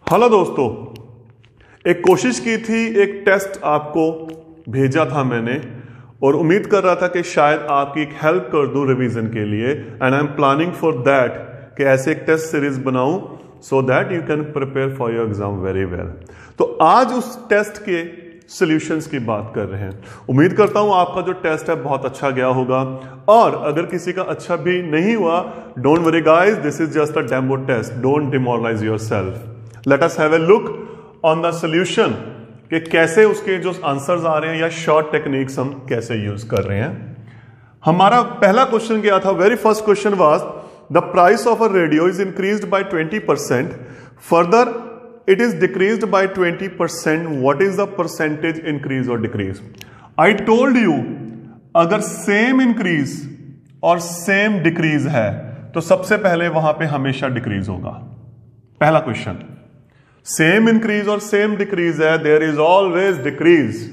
Hello दोस्तों, एक कोशिश की थी, एक टेस्ट आपको भेजा था मैंने और उम्मीद कर रहा था कि शायद आपकी एक हेल्प कर दूं रिवीजन के लिए। And I am planning for that कि ऐसे एक टेस्ट सीरीज बनाऊं so that you can prepare for your exam very well. तो आज उस टेस्ट के सॉल्यूशंस की बात कर रहे हैं। उम्मीद करता हूं आपका जो टेस्ट है बहुत अच्छा गया होगा, और अगर किसी का अच्छा भी नहीं हुआ, don't worry guys, this is just a demo test, don't demoralize yourself. Let us have a look on the solution कि कैसे उसके जो आंसर्स आ रहे हैं या शॉर्ट टेक्निक्स हम कैसे यूज कर रहे हैं। हमारा पहला क्वेश्चन क्या था? Very first question was the price of a radio is increased bye 20%, further it is decreased by 20%. what is the percentage increase or decrease? I told you अगर सेम इंक्रीज और same decrease है तो सबसे पहले वहां पे हमेशा decrease होगा। पहला क्वेश्चन, सेम इंक्रीज और सेम डिक्रीज है, there is always decrease.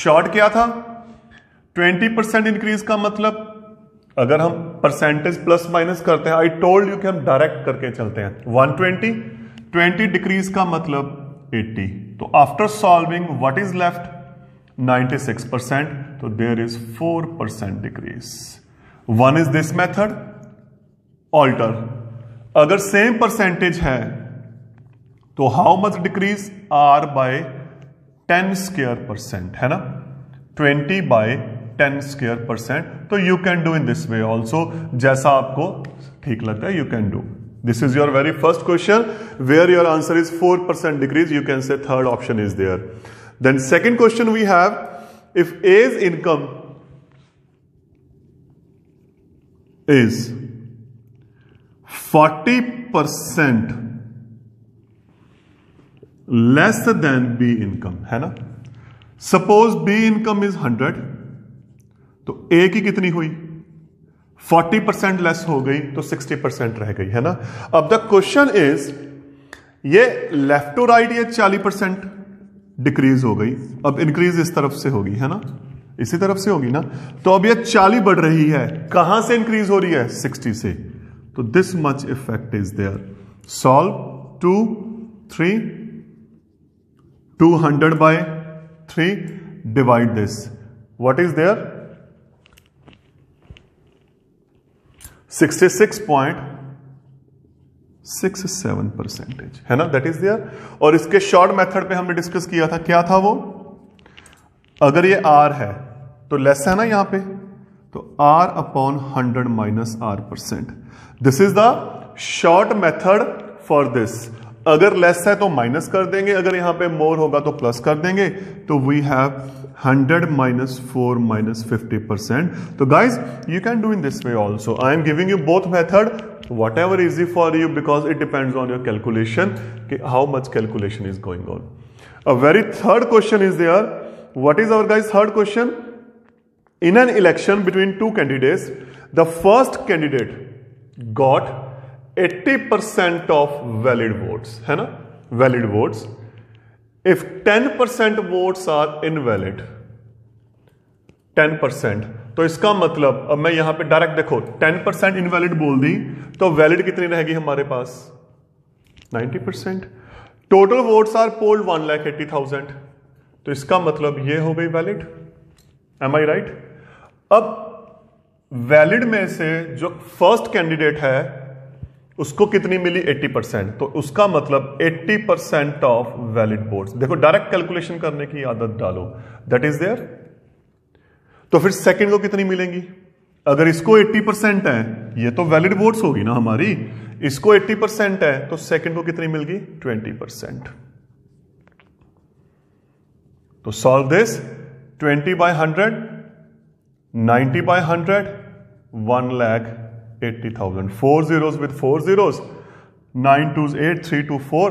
Short क्या था? 20% इंक्रीज का मतलब अगर हम परसेंटेज प्लस माइनस करते हैं, आई टोल्ड यू कि हम डायरेक्ट करके चलते हैं। 120 डिक्रीज का मतलब 80। तो after solving what is left? 96%। तो there is 4% decrease. One is this method alter. अगर सेम परसेंटेज है तो how much decrease? R by 10 square percent, है ना? 20 बाय 10 स्क्वायर परसेंट। तो you can do in this way also, जैसा आपको ठीक लगता है you can do. This is your very first question where your answer is 4% decrease. You can say third option is there. Then second question we have, if A's income is 40% less than B income, है ना? Suppose B income is 100, तो A की कितनी हुई? 40% less हो गई तो 60% रह गई, है ना? अब द क्वेश्चन इज, ये लेफ्ट टू राइट ये 40% डिक्रीज हो गई, अब इंक्रीज इस तरफ से होगी, है ना? इसी तरफ से होगी ना? तो अब ये 40 बढ़ रही है, कहां से इंक्रीज हो रही है? 60 से। तो this much effect is there. Solve 2 3 200 by 3 divide this, what is there? 66.67%, है ना? That is there. और इसके शॉर्ट मेथड पे हमने डिस्कस किया था, क्या था वो? अगर ये R है तो लेस है ना यहां पे, तो R upon 100 minus R%। This is the short method for this. अगर लेस है तो माइनस कर देंगे, अगर यहां पे मोर होगा तो प्लस कर देंगे। तो we have 100 minus 4 minus 50%. So guys, you can do in this way also. I am giving you both method, whatever easy for you, because it depends on your calculation, how much calculation is going on. A very third question is there. What is our guys third question? In an election between two candidates, the first candidate got 80% of valid votes, है ना? Valid votes. If 10% votes are invalid, 10%, तो इसका मतलब, अब मैं यहां पे direct देखो 10% इनवैलिड बोल दी तो वैलिड कितनी रहेगी हमारे पास? 90%। टोटल वोट्स आर पोल्ड 1,80,000, तो इसका मतलब ये हो गई वैलिड। M I right? अब वैलिड में से जो फर्स्ट कैंडिडेट है उसको कितनी मिली? 80%। तो उसका मतलब 80% ऑफ वैलिड वोट्स। देखो डायरेक्ट कैलकुलेशन करने की आदत डालो, दैट इज देयर। तो फिर सेकंड को कितनी मिलेंगी? अगर इसको 80% है, ये तो वैलिड वोट्स होगी ना हमारी, इसको 80% है तो सेकंड को कितनी मिल गई? 20%। तो solve this, 20 bye 100, 90 bye 100, 1,80,000। 4 zeros with 4 zeros, 9 2s 8, 3 2 4.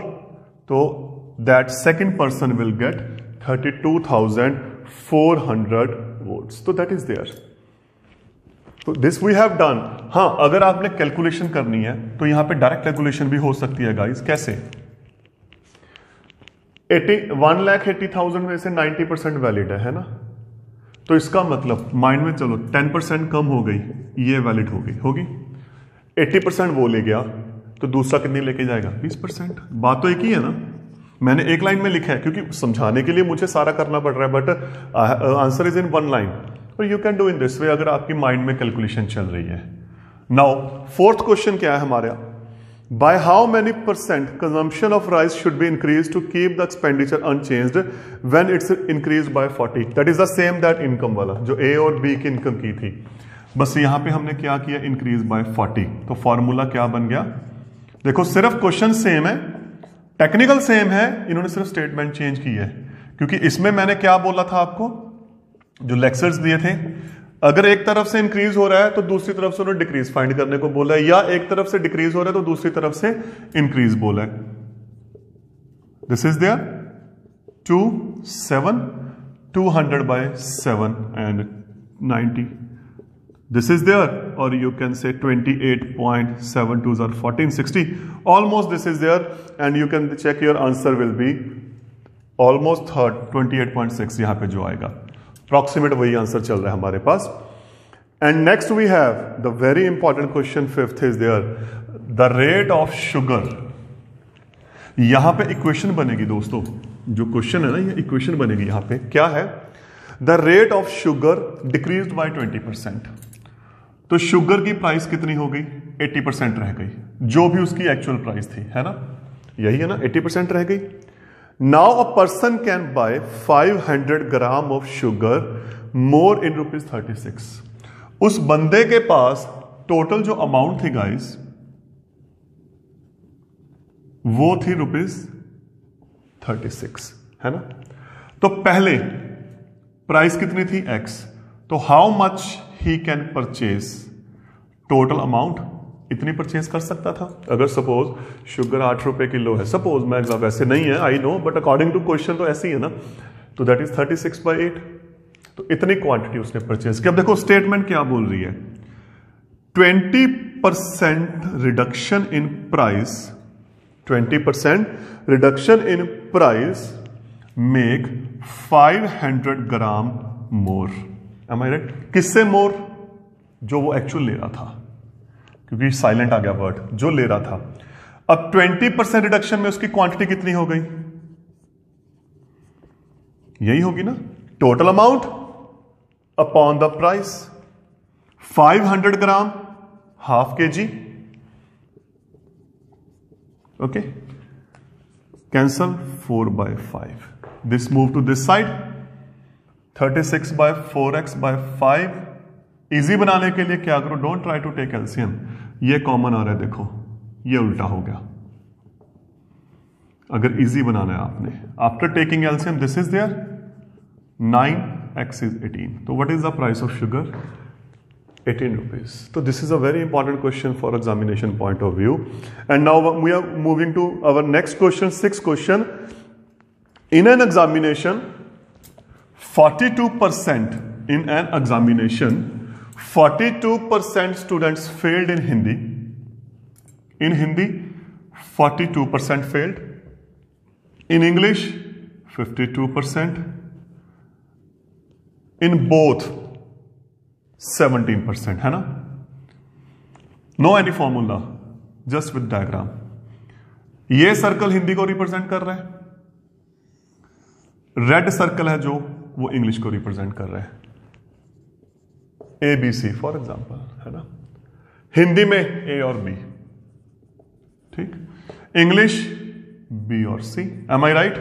तो that second person will get 32,400 votes. तो that is there. तो this we have done. हाँ, अगर आपने कैलकुलेशन करनी है तो यहां पे डायरेक्ट कैलकुलेशन भी हो सकती है गाइस। कैसे? 1,80,000 में से 90% वैलिड है ना? तो इसका मतलब माइंड में चलो 10% कम हो गई, ये वैलिड होगी 80% वो ले गया, तो दूसरा कितनी लेके जाएगा? 20%। बात तो एक ही है ना, मैंने एक लाइन में लिखा है क्योंकि समझाने के लिए मुझे सारा करना पड़ रहा है, but answer is in one line. और you can do in this way अगर आपकी माइंड में कैलकुलेशन चल रही है। नाउ फोर्थ क्वेश्चन क्या है हमारा? By how many percent consumption of rice should be increase to keep the expenditure unchanged when it's increase by 40। That is the same that income वाला जो ए और बी की इनकम की थी, बस यहां पे हमने क्या किया? Increase by 40। तो फॉर्मूला क्या बन गया? देखो सिर्फ क्वेश्चन सेम है, टेक्निकल सेम है, इन्होंने सिर्फ स्टेटमेंट चेंज की है। क्योंकि इसमें मैंने क्या बोला था आपको, जो लेक्चर्स दिए थे, अगर एक तरफ से इंक्रीज हो रहा है तो दूसरी तरफ से उन्होंने डिक्रीज फाइंड करने को बोला है, या एक तरफ से डिक्रीज हो रहा है तो दूसरी तरफ से इंक्रीज बोला है। This is there 2 7 200 by 7 and 90. This is there, or you can say 28.72 are 1460. Almost this is there, and you can check your answer will be almost third 28.6 यहाँ पे जो आएगा approximate वही आंसर चल रहा है हमारे पास। And next we have the very important question, fifth is there, the rate of sugar। यहाँ पे इक्वेशन बनेगी दोस्तों, जो क्वेश्चन है ना ये इक्वेशन बनेगी यहाँ पे, क्या है? The rate of sugar decreased by 20%। तो शुगर की प्राइस कितनी हो गई? 80% रह गई, जो भी उसकी एक्चुअल प्राइस थी, है ना, यही है ना, 80% रह गई। Now a person can buy 500 gram of sugar more in ₹36। उस बंदे के पास टोटल जो अमाउंट थी गाइस वो थी ₹36, है ना। तो पहले प्राइस कितनी थी? X। तो how much he can purchase? Total amount इतनी परचेज कर सकता था। अगर सपोज शुगर 8 रुपए किलो है, सपोज, मैं एग्जाम वैसे नहीं है, I know, but according to question तो ऐसी है ना, तो दैट इज 36/8। तो इतनी क्वांटिटी उसने परचेज की। अब देखो स्टेटमेंट क्या बोल रही है, 20% reduction in price, 20% reduction in price make 500 gram more. Am I right? किससे मोर? जो वो एक्चुअल ले रहा था, क्योंकि साइलेंट आ गया वर्ड, जो ले रहा था। अब 20% रिडक्शन में उसकी क्वांटिटी कितनी हो गई? यही होगी ना, total amount upon the price. 500 gram half kg, okay, cancel 4/5। This move to this side, 36/4x/5। Easy बनाने के लिए क्या करो, don't try to take LCM, ये कॉमन आ रहा है, देखो ये उल्टा हो गया। अगर इजी बनाना है आपने, after taking LCM this is there 9x is 18। तो what is the price of sugar? 18 rupees। तो this is a very important question for examination point of view. And now we are moving to our next question, 6th question. In an examination 42% in an examination 42% students failed in Hindi। In Hindi 42% failed, in English 52%, in both 17%, है ना। No any formula, just with diagram. ये circle Hindi को represent कर रहा है, red circle है जो वो इंग्लिश को रिप्रेजेंट कर रहा है, ABC फॉर एग्जाम्पल, है ना। हिंदी में A और B, ठीक, इंग्लिश B और C। M I right?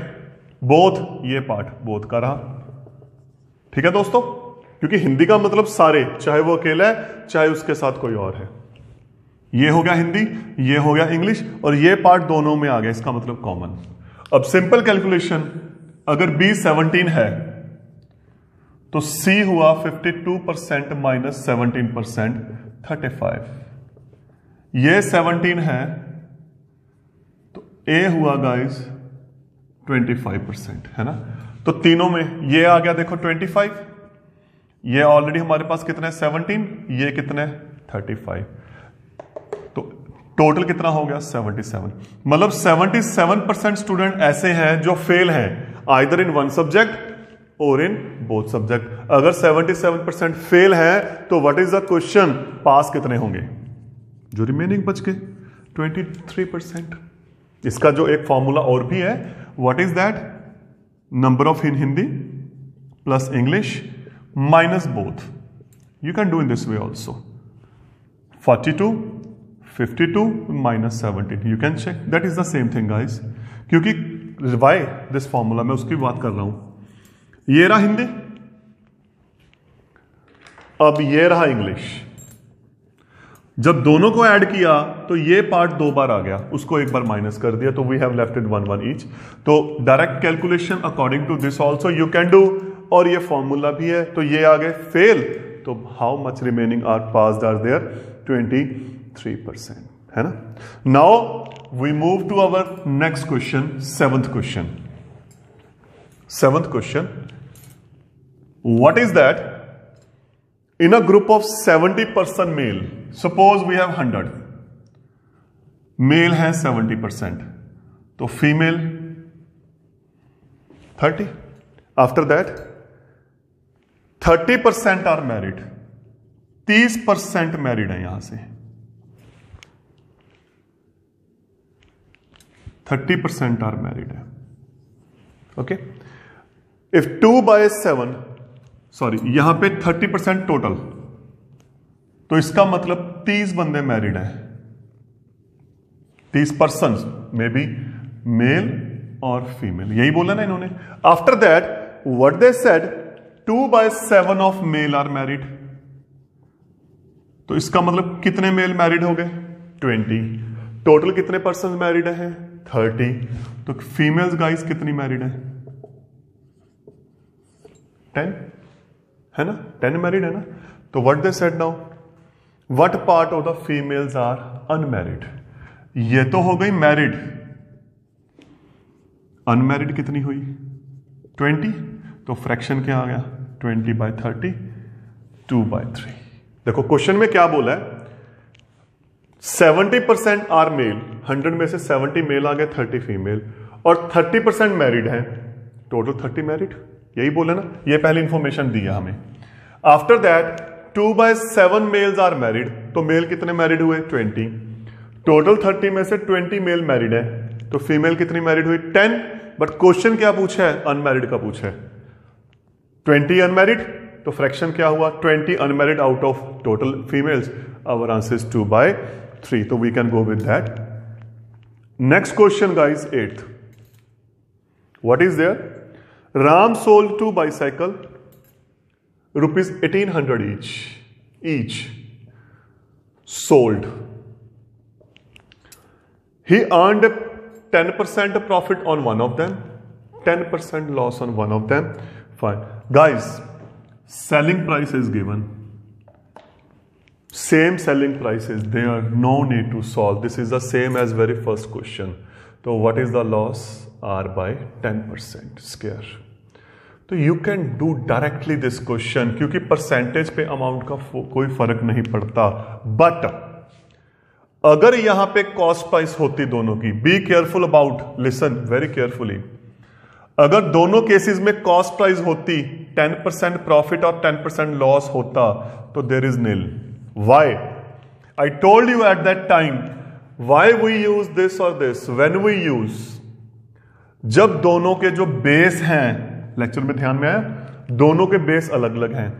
Both, ये पार्ट बोथ का रहा, ठीक है दोस्तों, क्योंकि हिंदी का मतलब सारे, चाहे वो अकेला है चाहे उसके साथ कोई और है। ये हो गया हिंदी, ये हो गया इंग्लिश, और ये पार्ट दोनों में आ गया, इसका मतलब कॉमन। अब सिंपल कैलकुलेशन, अगर B 17 है तो C हुआ 52% माइनस 17% 35। ये 17 है तो A हुआ गाइस 25%, है ना। तो तीनों में ये आ गया, देखो 25, ये ऑलरेडी हमारे पास कितना है 17, ये कितना है 35, तो टोटल कितना हो गया 77। मतलब 77% स्टूडेंट ऐसे हैं जो फेल हैं आइदर इन वन सब्जेक्ट और इन बोथ सब्जेक्ट। अगर 77% फेल है तो व्हाट इज द क्वेश्चन, पास कितने होंगे? जो रिमेनिंग बच गए 23%। इसका जो एक फॉर्मूला और भी है, what is that? Number of in Hindi plus English minus both. You can do in this way also. 42 52 minus 17, you can check, that is the same thing guys। क्योंकि why this formula, मैं उसकी बात कर रहा हूं। ये रहा हिंदी, अब ये रहा इंग्लिश। जब दोनों को ऐड किया तो ये पार्ट 2 बार आ गया, उसको एक बार माइनस कर दिया, तो we have left it 1 1 each. तो direct calculation according to this also you can do, और ये फॉर्मूला भी है, तो ये आ गए फेल। तो how much remaining are passed are there? 23%, है ना। Now we move to our next question, seventh question. Seventh question, what is that? In a group of 70% male, suppose we have 100, male है 70%, तो female 30. After that 30% are married, 30% married है यहां से, 30% are married है, okay? If 2/7, sorry यहां पे 30% total, तो इसका मतलब 30 बंदे मैरिड हैं, 30 पर्सन में भी मेल और फीमेल, यही बोला ना इन्होंने। After that what they said, 2/7 of male are married, तो इसका मतलब कितने मेल मैरिड हो गए? 20। टोटल कितने पर्सन मैरिड हैं? 30। तो फीमेल्स गाइस कितनी मैरिड हैं? 10 है ना, 10 मैरिड है ना। तो what they said now, what part of the females are unmarried? ये तो हो गई मैरिड, अनमैरिड कितनी हुई? 20। तो फ्रैक्शन क्या आ गया? 20/30, 2/3। देखो क्वेश्चन में क्या बोला है, 70% आर मेल, 100 में से 70 मेल आ गए, 30 फीमेल, और 30% मैरिड है, टोटल 30 मैरिड, यही बोले ना, ये पहले इंफॉर्मेशन दी है हमें। After that 2/7 males are married, तो मेल कितने मैरिड हुए? 20। टोटल 30 में से 20 मेल मैरिड है, तो फीमेल कितनी मैरिड हुई? 10। बट क्वेश्चन क्या पूछा है? अनमैरिड का पूछा है। 20 अनमैरिड, तो फ्रैक्शन क्या हुआ? 20 unmarried out of total females. Our answer is 2/3, तो we can go with that. Next question guys, 8th, what is there? Ram sold 2 bicycle, rupees 1800 each. Sold. He earned 10% profit on one of them, 10% loss on one of them. Fine. Guys, selling price is given. Same selling price is there. No need to solve. This is the same as very first question. So what is the loss? R by 10% square. तो you can do directly this question, क्योंकि percentage पे amount का कोई फर्क नहीं पड़ता। But अगर यहां पे कॉस्ट प्राइस होती दोनों की, B careful about, listen very carefully, अगर दोनों केसेस में कॉस्ट प्राइस होती, 10% प्रॉफिट और 10% लॉस होता, तो there is nil. Why? I told you at that time, why we use this और दिस, व्हेन वी यूज, जब दोनों के जो बेस हैं, लेक्चर में ध्यान में आया, दोनों के बेस अलग अलग हैं,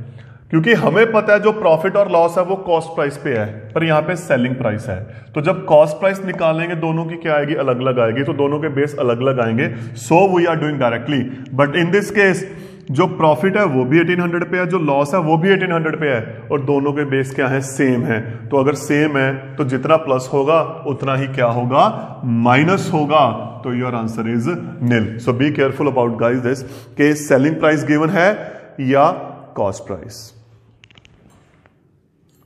क्योंकि हमें पता है जो प्रॉफिट और लॉस है वो कॉस्ट प्राइस पे है, पर यहां पे सेलिंग प्राइस है। तो जब कॉस्ट प्राइस निकालेंगे दोनों की क्या आएगी? अलग अलग आएगी, तो दोनों के बेस अलग अलग आएंगे। So we are doing directly, but in this case जो प्रॉफिट है वो भी 1800 पे है, जो लॉस है वो भी 1800 पे है, और दोनों के बेस क्या है? सेम है। तो अगर सेम है तो जितना प्लस होगा उतना ही क्या होगा? माइनस होगा। तो your answer is nil. So be careful about guys this के सेलिंग प्राइस गिवन है या cost price.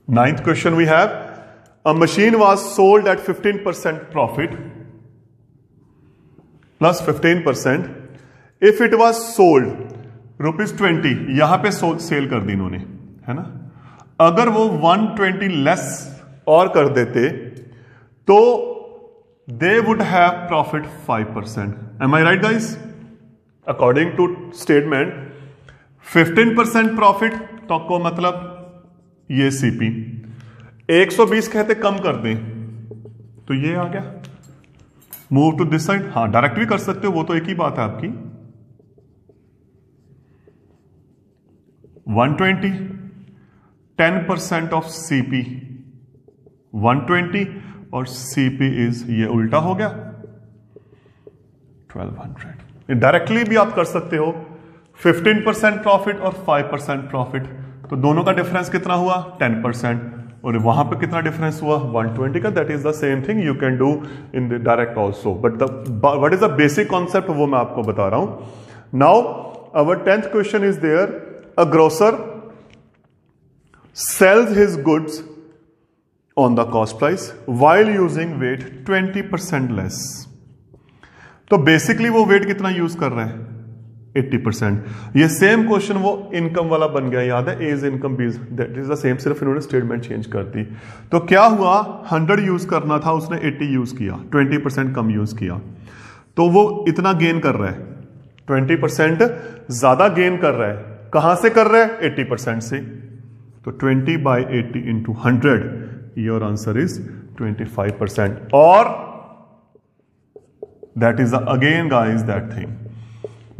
9th question we have, a machine was sold at 15% profit plus 15% if it was sold ₹20, यहां पे cell कर दी इन्होंने, है ना। अगर वो 120 लेस और कर देते तो they would have profit 5%। Am I right guys? According to statement 15% profit, तो आपको मतलब ये सीपी 120 कहते कम कर दें तो ये आ गया। मूव टू दिस साइड, हाँ डायरेक्ट भी कर सकते हो, वो तो एक ही बात है आपकी। 120, 10% ऑफ CP 120 और CP इज, ये उल्टा हो गया 1200। डायरेक्टली भी आप कर सकते हो, 15% प्रॉफिट और 5% प्रॉफिट, तो दोनों का डिफरेंस कितना हुआ 10%, और वहां पे कितना डिफरेंस हुआ 120 का। That is the same thing you can do in the direct also, but what is the basic concept वो मैं आपको बता रहा हूं। Now our 10th question is there, a grocer sells his goods on the cost price while using weight 20% less। तो basically वो wait कितना use कर रहे हैं 80%। ये सेम क्वेश्चन वो इनकम वाला बन गया, याद है, A is income, B, that is the same, सिर्फ इन्होंने स्टेटमेंट चेंज कर दी। तो क्या हुआ, 100 यूज करना था, उसने 80 यूज किया, 20% कम यूज किया, तो वो इतना गेन कर रहा है, 20% ज्यादा गेन कर रहा है। कहां से कर रहा है 80% से, तो 20/80 into 100, योर आंसर इज 25%। और that is again guys that thing,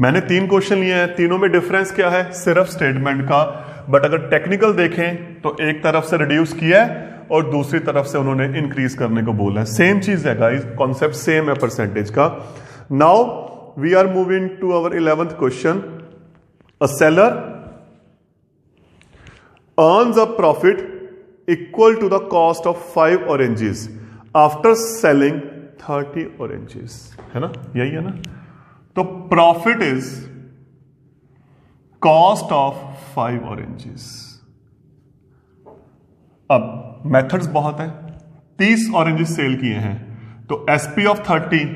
मैंने 3 क्वेश्चन लिए हैं, तीनों में डिफरेंस क्या है, सिर्फ स्टेटमेंट का, बट अगर टेक्निकल देखें तो एक तरफ से रिड्यूस किया है और दूसरी तरफ से उन्होंने इंक्रीज करने को बोला है। सेम चीज है गाइस, कॉन्सेप्ट सेम है परसेंटेज का। Now we are moving to our 11th question, a seller earns a profit equal to the cost of 5 oranges after selling 30 oranges, है ना, यही है ना। तो profit is cost of 5 oranges। अब methods बहुत है, 30 ऑरेंजेस सेल किए हैं, तो SP of 30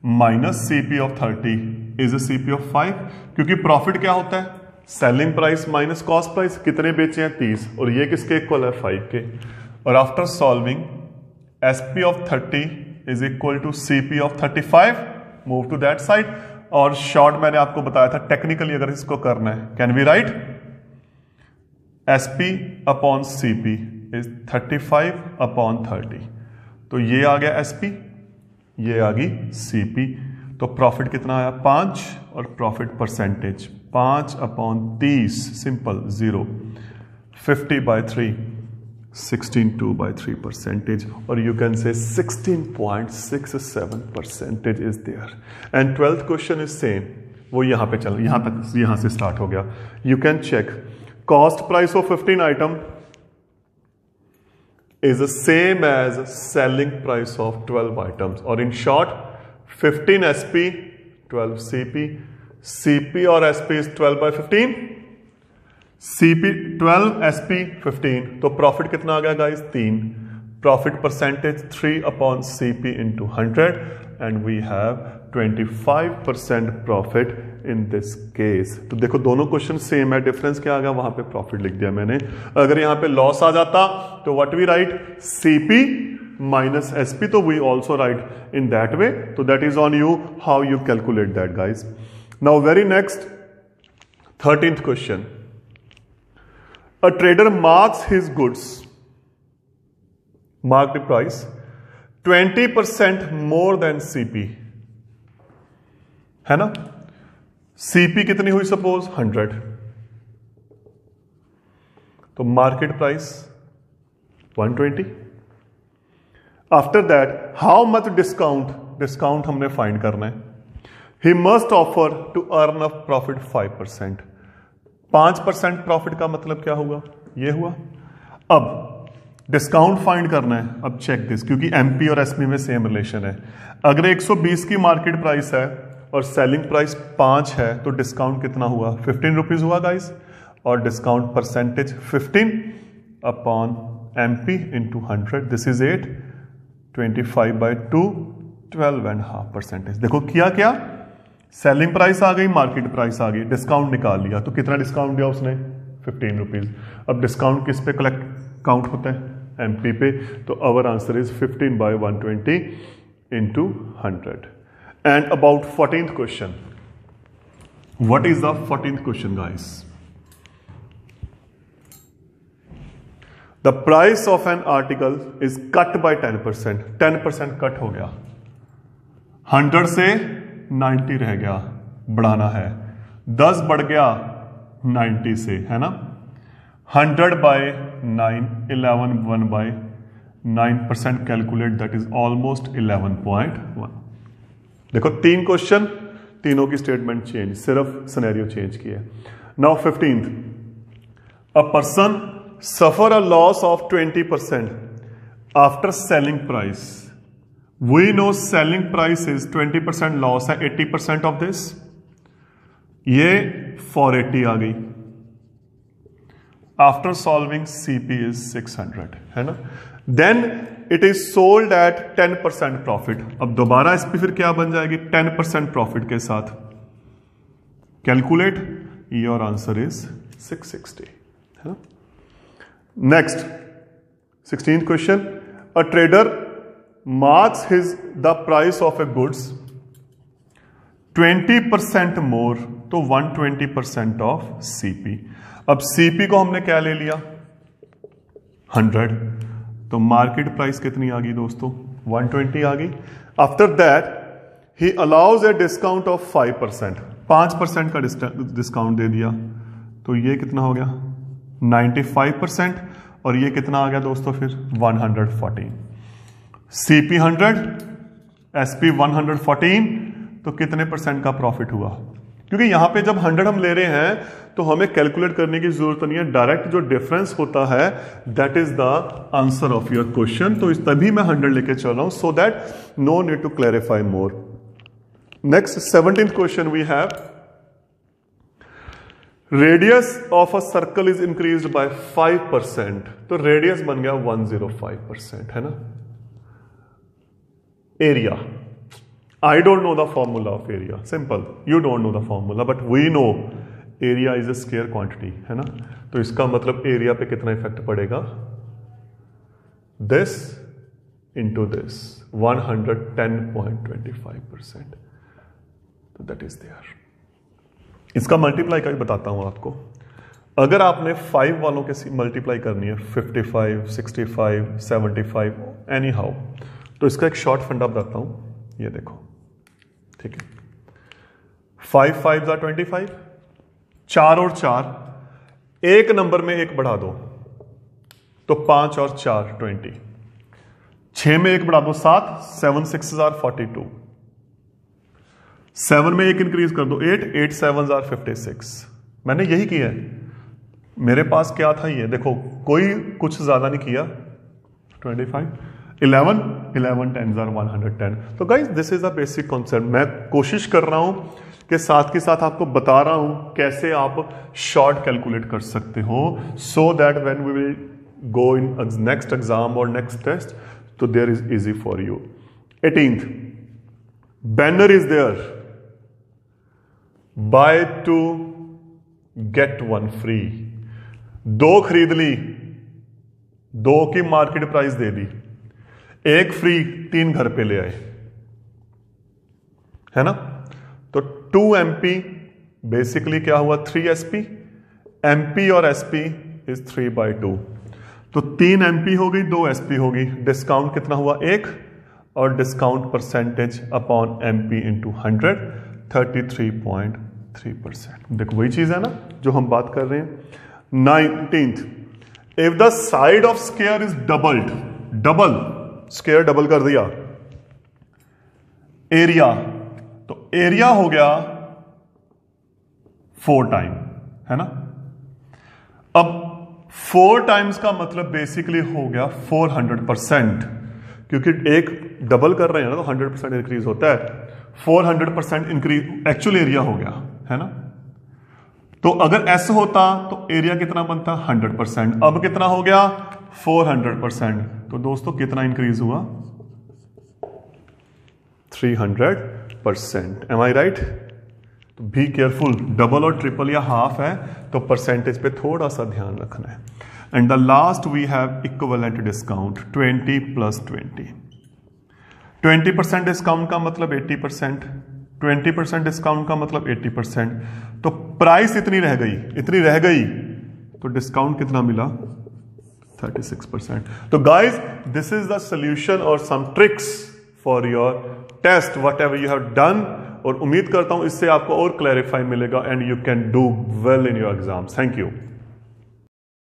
minus CP of 30 is a CP of 5, क्योंकि प्रॉफिट क्या होता है, selling price minus cost price. कितने बेचे हैं 30, और ये किसके इक्वल है 5 के। और after solving SP of 30 is equal to CP of 35, move to that side. और शॉर्ट मैंने आपको बताया था, टेक्निकली अगर इसको करना है, can we write SP upon CP is 35 upon 30, तो ये आ गया SP, ये आ गई CP। तो प्रॉफिट कितना आया 5, और प्रॉफिट परसेंटेज 5/30, सिंपल 0, 50/3, 16/2/3%, और you can say 16.67% is there. And 12th question is same, वो यहां पे चल, यहां तक, यहां से स्टार्ट हो गया। You can check, cost price of 15 item is the same as selling price of 12 items, or in short 15 SP 12 CP, CP और SP is 12/15, CP 12 SP 15, तो प्रॉफिट कितना आ गया guys 3, profit percentage 3/CP into 100, and we have 25% profit in this case. तो देखो दोनों question same है, difference क्या आ गया, वहां पे प्रॉफिट लिख दिया मैंने। अगर यहां पे लॉस आ जाता तो what we write, CP minus SP, तो we also write in that way। तो that is on you how you calculate that guys। Now very next 13th question, a trader marks his goods, mark the price 20% more than CP, है ना। CP कितनी हुई suppose 100, तो market price 120। After that how much discount, discount हमने find करना है। He must offer to earn a profit 5%, 5% profit का मतलब क्या हुआ, ये हुआ। अब डिस्काउंट फाइंड करना है। अब चेक दिस, क्योंकि MP और SP में सेम रिलेशन है। अगर 120 की मार्केट प्राइस है और सेलिंग प्राइस 5 है, तो डिस्काउंट कितना हुआ 15 रुपीज हुआ गाइस, और discount percentage 15/MP into 100, this is 8, 25/2, 12.5%। देखो किया क्या, सेलिंग प्राइस आ गई, मार्केट प्राइस आ गई, डिस्काउंट निकाल लिया, तो कितना डिस्काउंट दिया उसने 15 रुपीज। अब डिस्काउंट किस पे कलेक्ट काउंट होता है, MP पे, तो our answer is 15/120 into 100। And about 14th question, what is the 14th question guys? The price of an article is cut by 10%, 10% cut हो गया, 100 से 90 रह गया, बढ़ाना है, 10 बढ़ गया 90 से, है ना, 100 by 9, 11 1 by 9% calculate, that is almost 11.1। देखो 3 क्वेश्चन, तीनों की स्टेटमेंट चेंज, सिर्फ सिनेरियो चेंज किया। Now 15th, a person suffer a loss of 20% after selling price. We know selling price is 20% loss है, 80% ऑफ दिस, ये 480 आ गई। आफ्टर सॉल्विंग CP इज 600, है ना, then it is sold at 10% profit. अब दोबारा इस पे फिर क्या बन जाएगी, 10% प्रॉफिट के साथ कैलकुलेट, योर आंसर इज 660, है ना। Next 16th question, a trader marks his the price of A goods 20% मोर, तो 120% ऑफ CP। अब CP को हमने क्या ले लिया, 100, तो मार्केट प्राइस कितनी आ गई दोस्तों, 120 आ गई। After that he allows a discount of 5%, 5% का डिस्काउंट दे दिया, तो ये कितना हो गया 95%, और ये कितना आ गया दोस्तों फिर 114। CP 100, SP 114, तो कितने परसेंट का प्रॉफिट हुआ, क्योंकि यहां पे जब 100 हम ले रहे हैं तो हमें कैलकुलेट करने की जरूरत नहीं है, डायरेक्ट जो डिफरेंस होता है that is the answer of your question. तो इस तभी मैं 100 लेके चल रहा हूं, so that no need to clarify more. Next 17th question we have, radius of a circle is increased by 5%, तो रेडियस बन गया 105%, है ना। Area, I don't know the formula of area, simple, you don't know the formula, but we know area is a square quantity, है ना। तो इसका मतलब एरिया पे कितना इफेक्ट पड़ेगा, this into this 110.25%, तो that is there। इसका मल्टीप्लाई का भी बताता हूं आपको। अगर आपने 5 वालों के मल्टीप्लाई करनी है 55, 65, 75 एनी हाउ, तो इसका एक शॉर्ट फंडा बताता हूं, ये देखो, ठीक है, 5 5 25, 4 और 4, एक नंबर में एक बढ़ा दो तो 5 और 4 20, 6 में एक बढ़ा दो 7, 7 6 42, 7 में एक इंक्रीज कर दो 8, 8 7 56। मैंने यही किया है, मेरे पास क्या था ये देखो, कोई कुछ ज्यादा नहीं किया, 25, 11 11 10 110। तो guys this is a basic concept, मैं कोशिश कर रहा हूं कि साथ के साथ आपको बता रहा हूं कैसे आप शॉर्ट कैलकुलेट कर सकते हो, so that when we will go in next exam और नेक्स्ट टेस्ट, तो there is easy for you. 18th, banner is there, buy 2 get 1 free, 2 खरीद ली, 2 की मार्केट प्राइस दे दी, 1 फ्री, 3 घर पे ले आए, है ना। तो 2 MP बेसिकली क्या हुआ 3 SP, MP और SP इज 3/2, तो 3 MP हो गई, 2 SP हो गई, डिस्काउंट कितना हुआ 1, और discount percentage upon MP into 100 33.3%। देखो वही चीज है ना जो हम बात कर रहे हैं। 19th, if the side of square is doubled, double square double कर दिया, एरिया, तो एरिया हो गया 4 टाइम, है ना। अब 4 टाइम्स का मतलब बेसिकली हो गया 400%, क्योंकि एक डबल कर रहे हैं ना तो 100% इंक्रीज होता है, 400% इंक्रीज एक्चुअल एरिया हो गया, है ना। तो अगर S होता तो एरिया कितना बनता 100%, अब कितना हो गया 400%, तो दोस्तों कितना इंक्रीज हुआ 300%। Am I right? तो बी केयरफुल, डबल और ट्रिपल या हाफ है तो परसेंटेज पे थोड़ा सा ध्यान रखना है। And the last we have equivalent discount 20 + 20। 20% discount का मतलब 80%, 20% डिस्काउंट का मतलब 80%। तो प्राइस इतनी रह गई, तो डिस्काउंट कितना मिला 36%. तो guys, this is the solution or some tricks for your test, whatever you have done. और उम्मीद करता हूं इससे आपको और क्लैरिफाई मिलेगा and you can do well in your exams. Thank you.